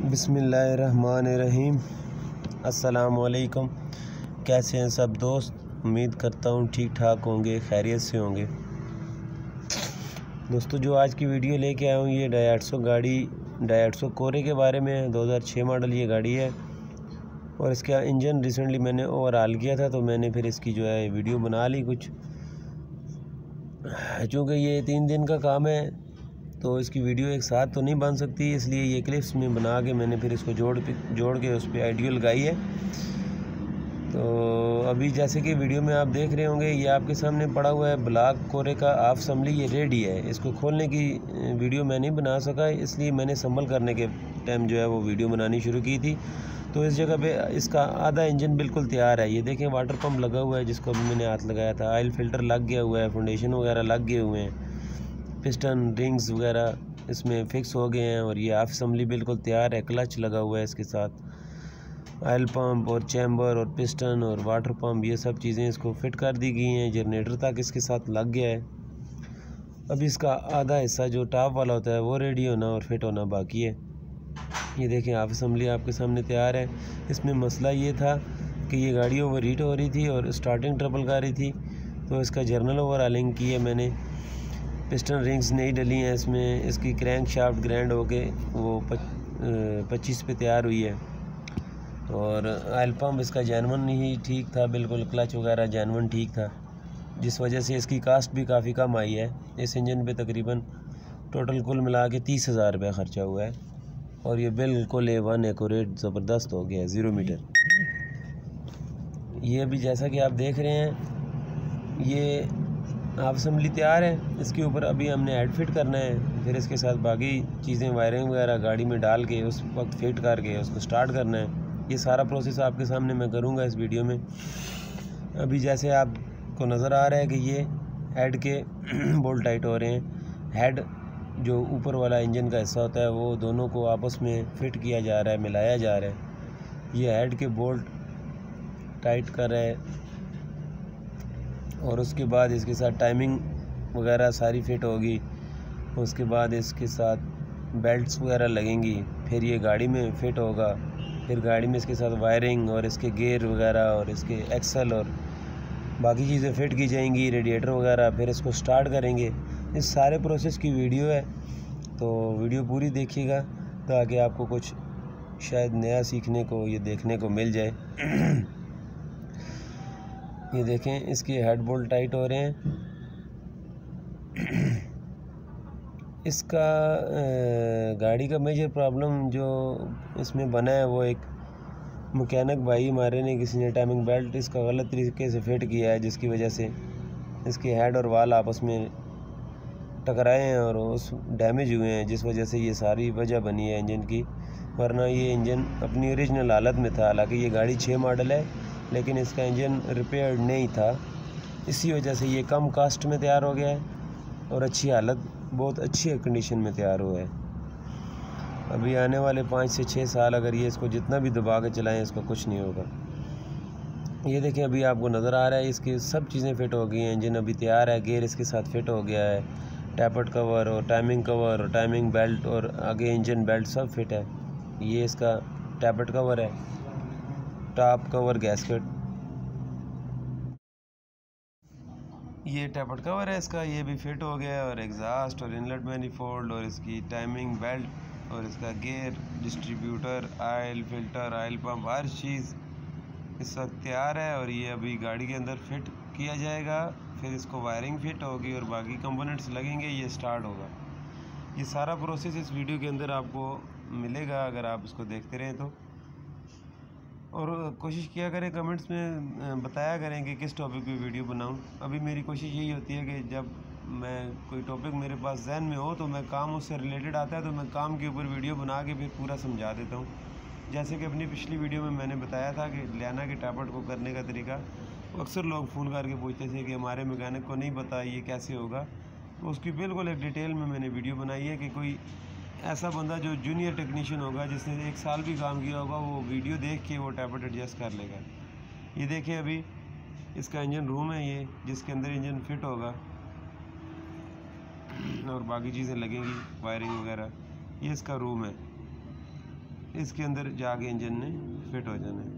बिस्मिल्लाहिर्रहमानिर्रहीम। अस्सलामुअलैकुम। कैसे हैं सब दोस्त? उम्मीद करता हूँ ठीक ठाक होंगे, खैरियत से होंगे। दोस्तों, जो आज की वीडियो लेके आया हूँ ये डायटसो कोरे के बारे में है। 2006 मॉडल ये गाड़ी है और इसका इंजन रिसेंटली मैंने ओवरहाल किया था, तो मैंने फिर इसकी जो है वीडियो बना ली कुछ। चूँकि ये 3 दिन का काम है तो इसकी वीडियो एक साथ तो नहीं बन सकती, इसलिए ये क्लिप्स में बना के मैंने फिर इसको जोड़ के उस पर आइडियो लगाई है। तो अभी जैसे कि वीडियो में आप देख रहे होंगे, ये आपके सामने पड़ा हुआ है ब्लॉक कोरे का हाफ असम्बली, ये रेडी है। इसको खोलने की वीडियो मैं नहीं बना सका, इसलिए मैंने संभल करने के टाइम जो है वो वीडियो बनानी शुरू की थी। तो इस जगह पे इसका आधा इंजन बिल्कुल तैयार है। ये देखें, वाटर पंप लगा हुआ है जिसको अभी मैंने हाथ लगाया था, ऑयल फिल्टर लग गया हुआ है, फाउंडेशन वगैरह लग गए हुए हैं, पिस्टन रिंग्स वगैरह इसमें फिक्स हो गए हैं और ये हाफ असम्बली बिल्कुल तैयार है। क्लच लगा हुआ है इसके साथ, ऑयल पंप और चैम्बर और पिस्टन और वाटर पंप, ये सब चीज़ें इसको फिट कर दी गई हैं। जनरेटर तक इसके साथ लग गया है। अब इसका आधा हिस्सा जो टॉप वाला होता है वो रेडी होना और फिट होना बाकी है। ये देखें, हाफ असम्बली आपके सामने तैयार है। इसमें मसला ये था कि ये गाड़ी ओवर हीट हो रही थी और स्टार्टिंग ट्रबल कर रही थी, तो इसका जर्नल ओवरहालिंग की है मैंने। पिस्टन रिंग्स नहीं डली हैं इसमें। इसकी क्रैंक शाफ्ट ग्रैंड हो के वो 25 पे तैयार हुई है और ऑयल पंप इसका जेन्युइन ही ठीक था बिल्कुल, क्लच वगैरह जेन्युइन ठीक था, जिस वजह से इसकी कास्ट भी काफ़ी कम आई है। इस इंजन पे तकरीबन टोटल कुल मिला के 30,000 रुपया ख़र्चा हुआ है और ये बिल्कुल A1 एक्यूरेट ज़बरदस्त हो गया है, 0 मीटर। ये अभी जैसा कि आप देख रहे हैं, ये हाफ असम्बली तैयार है। इसके ऊपर अभी हमने हेड फिट करना है, फिर इसके साथ बाकी चीज़ें वायरिंग वगैरह गाड़ी में डाल के उस वक्त फिट करके उसको स्टार्ट करना है। ये सारा प्रोसेस आपके सामने मैं करूँगा इस वीडियो में। अभी जैसे आपको नज़र आ रहा है कि ये हेड के बोल्ट टाइट हो रहे हैं। हेड जो ऊपर वाला इंजन का हिस्सा होता है वो दोनों को आपस में फिट किया जा रहा है, मिलाया जा रहा है। ये हेड के बोल्ट टाइट कर रहा है और उसके बाद इसके साथ टाइमिंग वगैरह सारी फिट होगी। उसके बाद इसके साथ बेल्ट्स वगैरह लगेंगी, फिर ये गाड़ी में फिट होगा। फिर गाड़ी में इसके साथ वायरिंग और इसके गियर वगैरह और इसके एक्सल और बाकी चीज़ें फिट की जाएंगी, रेडिएटर वगैरह। फिर इसको स्टार्ट करेंगे। इस सारे प्रोसेस की वीडियो है, तो वीडियो पूरी देखिएगा ताकि आपको कुछ शायद नया सीखने को, ये देखने को मिल जाए। ये देखें, इसके हेड बोल्ट टाइट हो रहे हैं। इसका गाड़ी का मेजर प्रॉब्लम जो इसमें बना है वो एक मैकेनिक भाई हमारे ने, किसी ने टाइमिंग बेल्ट इसका गलत तरीके से फिट किया है, जिसकी वजह से इसके हेड और वाल आपस में टकराए हैं और उस डैमेज हुए हैं, जिस वजह से ये सारी वजह बनी है इंजन की। वरना ये इंजन अपनी ओरिजिनल हालत में था। हालांकि ये गाड़ी 6 मॉडल है लेकिन इसका इंजन रिपेयर्ड नहीं था, इसी वजह से ये कम कास्ट में तैयार हो गया है और अच्छी हालत, बहुत अच्छी कंडीशन में तैयार हुआ है। अभी आने वाले 5 से 6 साल अगर ये इसको जितना भी दबा के चलाएं, इसको कुछ नहीं होगा। ये देखें, अभी आपको नज़र आ रहा है इसकी सब चीज़ें फिट हो गई हैं। इंजन अभी तैयार है, गियर इसके साथ फिट हो गया है, टैपर्ड कवर और टाइमिंग कवर और टाइमिंग बेल्ट और आगे इंजन बेल्ट सब फिट है। ये इसका टैपर्ड कवर है, टॉप कवर गैस्केट, ये टैपर्ड कवर है इसका, ये भी फिट हो गया है और एग्जॉस्ट और इनलेट मैनिफोल्ड और इसकी टाइमिंग बेल्ट और इसका gear, distributor, oil filter, oil pump, हर चीज़ इस वक्त तैयार है और ये अभी गाड़ी के अंदर फिट किया जाएगा। फिर इसको वायरिंग फिट होगी और बाकी कंपोनेंट्स लगेंगे, ये स्टार्ट होगा। ये सारा प्रोसेस इस वीडियो के अंदर आपको मिलेगा अगर आप इसको देखते रहें तो। और कोशिश किया करें, कमेंट्स में बताया करें कि किस टॉपिक पे वीडियो बनाऊं। अभी मेरी कोशिश यही होती है कि जब मैं कोई टॉपिक मेरे पास जहन में हो तो मैं काम उससे रिलेटेड आता है तो मैं काम के ऊपर वीडियो बना के फिर पूरा समझा देता हूं। जैसे कि अपनी पिछली वीडियो में मैंने बताया था कि लियाना के टैपर्ड को करने का तरीका, अक्सर लोग फ़ोन करके पूछते थे कि हमारे मैकेनिक को नहीं पता ये कैसे होगा, तो उसकी बिल्कुल एक डिटेल में मैंने वीडियो बनाई है कि कोई ऐसा बंदा जो जूनियर टेक्नीशियन होगा, जिसने 1 साल भी काम किया होगा, वो वीडियो देख के वो टैपर्ड एडजस्ट कर लेगा। ये देखिए, अभी इसका इंजन रूम है ये, जिसके अंदर इंजन फिट होगा और बाकी चीज़ें लगेंगी, वायरिंग वगैरह। ये इसका रूम है। इसके अंदर जाके इंजन ने फिट हो जाना है।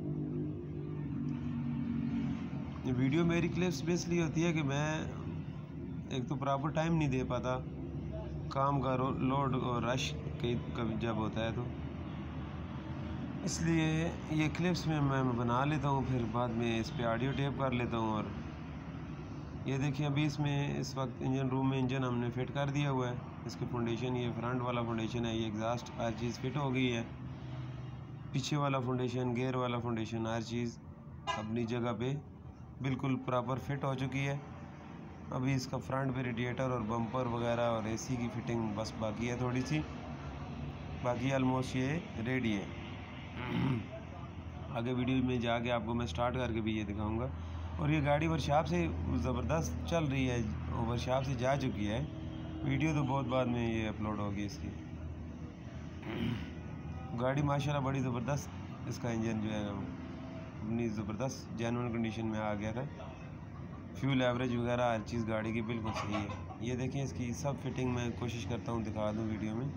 ये वीडियो मेरी क्लिप्स बेसिकली होती है कि मैं एक तो प्रॉपर टाइम नहीं दे पाता, काम का लोड और रश कभी जब होता है तो इसलिए ये क्लिप्स में मैं बना लेता हूँ, फिर बाद में इस पर ऑडियो टेप कर लेता हूँ। और ये देखिए अभी इसमें इस वक्त इंजन रूम में इंजन हमने फिट कर दिया हुआ है। इसके फाउंडेशन, ये फ्रंट वाला फाउंडेशन है, ये एग्जॉस्ट हर चीज़ फिट हो गई है। पीछे वाला फाउंडेशन, गेयर वाला फाउंडेशन, हर चीज़ अपनी जगह पे बिल्कुल प्रॉपर फिट हो चुकी है। अभी इसका फ्रंट पे रेडिएटर और बम्पर वगैरह और एसी की फिटिंग बस बाकी है थोड़ी सी, बाकी ऑलमोस्ट ये रेडी है। आगे वीडियो में जाके आपको मैं स्टार्ट करके भी ये दिखाऊंगा। और ये गाड़ी वर्कशॉप से ज़बरदस्त चल रही है, वर्कशॉप से जा चुकी है। वीडियो तो बहुत बाद में ये अपलोड होगी इसकी। गाड़ी माशाल्लाह बड़ी ज़बरदस्त, इसका इंजन जो है अपनी ज़बरदस्त जेन्युइन कंडीशन में आ गया था। फ्यूल एवरेज वगैरह हर चीज़ गाड़ी की बिल्कुल सही है। ये देखें इसकी सब फिटिंग मैं कोशिश करता हूँ दिखा दूँ वीडियो में।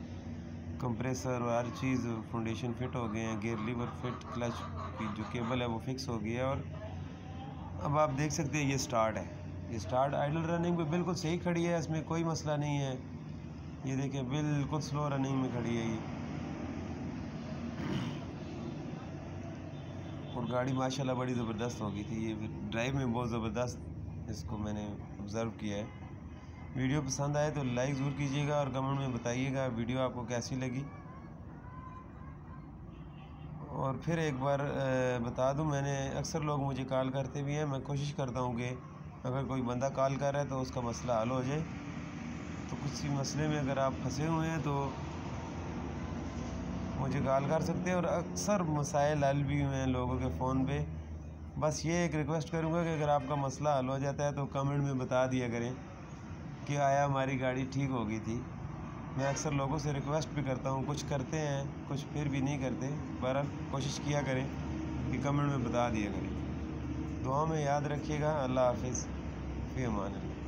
कंप्रेसर और हर चीज़ फाउंडेशन फिट हो गए हैं, गेयर लीवर फिट, क्लच की जो केबल है वो फिक्स हो गई है। और अब आप देख सकते हैं ये स्टार्ट है। ये स्टार्ट आइडल रनिंग पे बिल्कुल सही खड़ी है, इसमें कोई मसला नहीं है। ये देखें बिल्कुल स्लो रनिंग में खड़ी है ये। और गाड़ी माशाल्लाह बड़ी ज़बरदस्त हो गई थी। ये ड्राइव में बहुत ज़बरदस्त इसको मैंने ऑब्ज़र्व किया है। वीडियो पसंद आए तो लाइक ज़रूर कीजिएगा और कमेंट में बताइएगा वीडियो आपको कैसी लगी। और फिर एक बार बता दूं, मैंने अक्सर लोग मुझे कॉल करते भी हैं। मैं कोशिश करता हूं कि अगर कोई बंदा कॉल कर रहा है तो उसका मसला हल हो जाए। तो किसी मसले में अगर आप फंसे हुए हैं तो मुझे कॉल कर सकते हैं। और अक्सर मसाइल हल भी हुए हैं लोगों के फ़ोन पे। बस ये एक रिक्वेस्ट करूँगा कि अगर आपका मसला हल हो जाता है तो कमेंट में बता दिया करें कि आया हमारी गाड़ी ठीक हो गई थी। मैं अक्सर लोगों से रिक्वेस्ट भी करता हूँ, कुछ करते हैं कुछ फिर भी नहीं करते। बहरहाल कोशिश किया करें कि कमेंट में बता दिया करें। दुआ में याद रखिएगा। अल्लाह हाफिज़, फ़ी अमान अल्लाह।